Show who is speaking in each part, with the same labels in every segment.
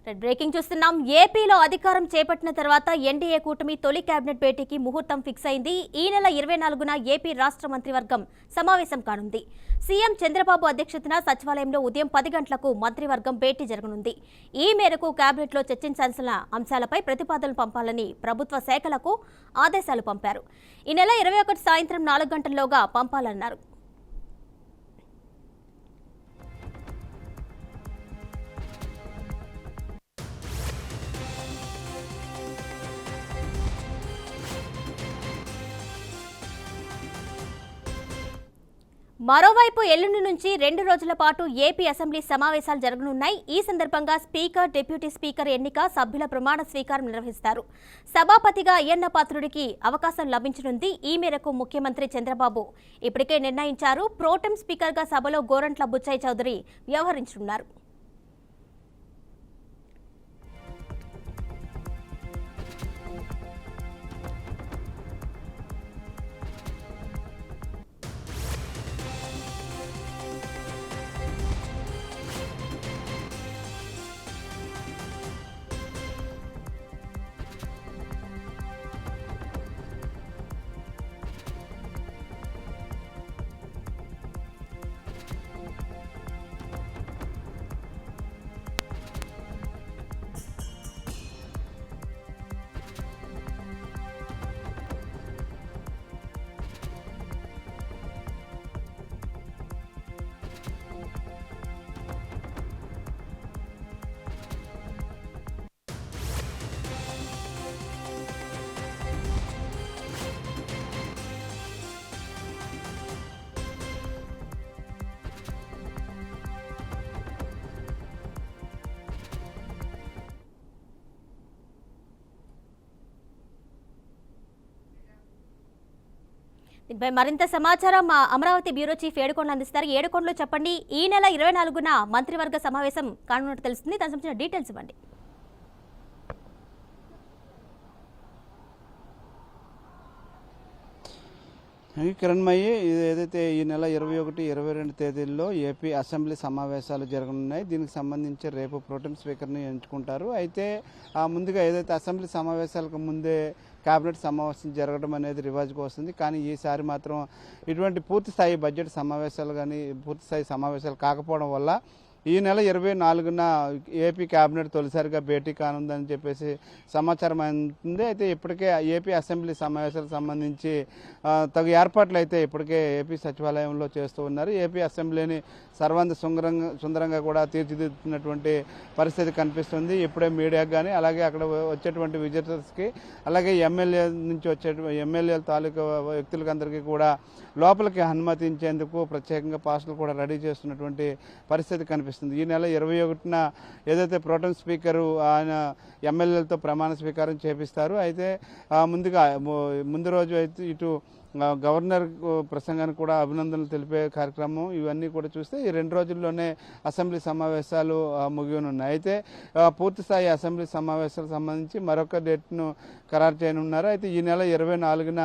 Speaker 1: Breaking చూస్తున్నాం. ఏపీలో అధికారం చేపట్టిన తర్వాత ఎన్డీఏ కూటమి తొలి కేబినెట్ భేటీకి ముహూర్తం ఫిక్స్ అయింది. ఈ నెల 24న ఏపీ రాష్ట్ర మంత్రివర్గం సమావేశం కానుంది. సీఎం చంద్రబాబు అధ్యక్షతన సచివాలయంలో ఉదయం 10 గంటలకు మంత్రివర్గం భేటీ జరగనుంది. ఈ మేరకు కేబినెట్లో చర్చించాల్సిన అంశాలపై ప్రతిపాదనలు పంపాలని ప్రభుత్వ శాఖలకు ఆదేశాలు పంపారు. ఈ నెల 21 సాయంత్రం 4 గంటల్లోగా పంపాలన్నారు. మరోవైపు ఎల్లుండి నుంచి 2 రోజుల పాటు ఏపీ అసెంబ్లీ సమావేశాలు జరగనున్నాయి. ఈ సందర్భంగా స్పీకర్, డిప్యూటీ స్పీకర్ ఎన్నిక, సభ్యుల ప్రమాణ స్వీకారం నిర్వహిస్తారు. సభాపతిగా అయ్యన్న పాత్రుడికి అవకాశం లభించనుంది. ఈ మేరకు ముఖ్యమంత్రి చంద్రబాబు ఇప్పటికే నిర్ణయించారు. ప్రోటెం స్పీకర్గా సభలో గోరంట్ల బుచ్చయ్య చౌదరి వ్యవహరించనున్నారు. దీనిపై మరింత సమాచారం మా అమరావతి బ్యూరో చీఫ్ ఏడుకొండలు అందిస్తారు. ఏడుకొండలు చెప్పండి, ఈ నెల 24న మంత్రివర్గ సమావేశం కానున్నట్టు తెలుస్తుంది. దానికి సంబంధించిన డీటెయిల్స్ ఇవ్వండి.
Speaker 2: కిరణ్మయ్యి, ఏదైతే ఈ నెల 21, 22 తేదీల్లో ఏపీ అసెంబ్లీ సమావేశాలు జరగనున్నాయి. దీనికి సంబంధించి రేపు ప్రోటెం స్పీకర్ని ఎంచుకుంటారు. అయితే ముందుగా ఏదైతే అసెంబ్లీ సమావేశాలకు ముందే కేబినెట్ సమావేశం జరగడం అనేది రివాజ్గా వస్తుంది. కానీ ఈసారి మాత్రం ఇటువంటి పూర్తిస్థాయి బడ్జెట్ సమావేశాలు కానీ పూర్తిస్థాయి సమావేశాలు కాకపోవడం వల్ల ఈ నెల 24న ఏపీ కేబినెట్ తొలిసారిగా భేటీ కానుందని చెప్పేసి సమాచారం అందుతుంది. అయితే ఇప్పటికే ఏపీ అసెంబ్లీ సమావేశాలకు సంబంధించి తగు ఏర్పాట్లు అయితే ఇప్పటికే ఏపీ సచివాలయంలో చేస్తూ ఉన్నారు. ఏపీ అసెంబ్లీని సర్వాంగ సుందరంగా కూడా తీర్చిదిద్దుతున్నటువంటి పరిస్థితి కనిపిస్తుంది. ఇప్పుడే మీడియాకు కానీ అలాగే అక్కడ వచ్చేటువంటి విజిటర్స్కి అలాగే ఎమ్మెల్యే నుంచి ఎమ్మెల్యేల తాలూకా వ్యక్తులకి అందరికీ కూడా లోపలికి అనుమతించేందుకు ప్రత్యేకంగా పాస్టులు కూడా రెడీ చేస్తున్నటువంటి పరిస్థితి కనిపిస్తుంది. ఈ నెల 21న ఏదైతే ప్రోటెం స్పీకరు ఆయన ఎమ్మెల్యేలతో ప్రమాణ స్వీకారం చేపిస్తారు. అయితే ముందు రోజు అయితే ఇటు గవర్నర్ ప్రసంగానికి కూడా అభినందనలు తెలిపే కార్యక్రమం ఇవన్నీ కూడా చూస్తే ఈ 2 రోజుల్లోనే అసెంబ్లీ సమావేశాలు ముగియనున్నాయి. అయితే పూర్తిస్థాయి అసెంబ్లీ సమావేశాలకు సంబంధించి మరొక డేట్ను ఖరారు చేయనున్నారు. అయితే ఈ నెల 24న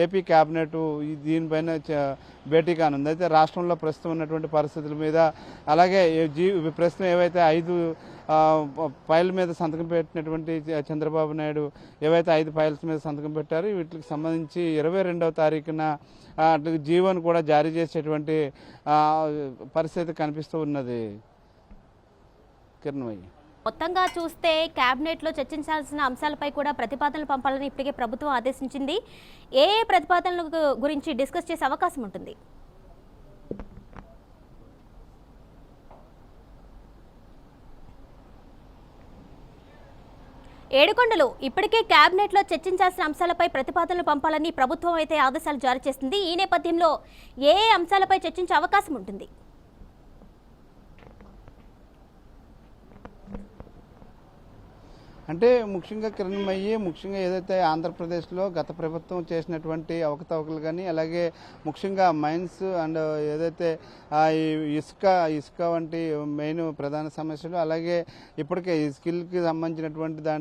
Speaker 2: ఏపీ కేబినెట్ దీనిపైన భేటీ కానుంది. అయితే రాష్ట్రంలో ప్రస్తుతం ఉన్నటువంటి పరిస్థితుల మీద అలాగే ప్రస్తుతం ఏవైతే 5 ఫైల్ మీద సంతకం పెట్టినటువంటి చంద్రబాబు నాయుడు ఏవైతే 5 ఫైల్స్ మీద సంతకం పెట్టారో వీటికి సంబంధించి 22వ తారీఖున జీవోను కూడా జారీ చేసేటువంటి పరిస్థితి కనిపిస్తూ ఉన్నది. కిరణ్మయ్య,
Speaker 1: మొత్తంగా చూస్తే కేబినెట్లో చర్చించాల్సిన అంశాలపై కూడా ప్రతిపాదనలు పంపాలని ఇప్పటికే ప్రభుత్వం ఆదేశించింది. ఏ ప్రతిపాదనల గురించి డిస్కస్ చేసే అవకాశం ఉంటుంది? ఏడుకొండలు, ఇప్పటికే కేబినెట్లో చర్చించాల్సిన అంశాలపై ప్రతిపాదనలు పంపాలని ప్రభుత్వం అయితే ఆదేశాలు జారీ చేస్తుంది. ఈ నేపథ్యంలో ఏ అంశాలపై చర్చించే అవకాశం ఉంటుంది?
Speaker 2: అంటే ముఖ్యంగా కిరణ్మయ్యి, ముఖ్యంగా ఏదైతే ఆంధ్రప్రదేశ్లో గత ప్రభుత్వం చేసినటువంటి అవకతవకలు కానీ అలాగే ముఖ్యంగా మైన్స్ అండ్ ఏదైతే ఇసుక వంటి మెయిన్ ప్రధాన సమస్యలు అలాగే ఇప్పటికే ఈ స్కిల్కి సంబంధించినటువంటి దాంట్లో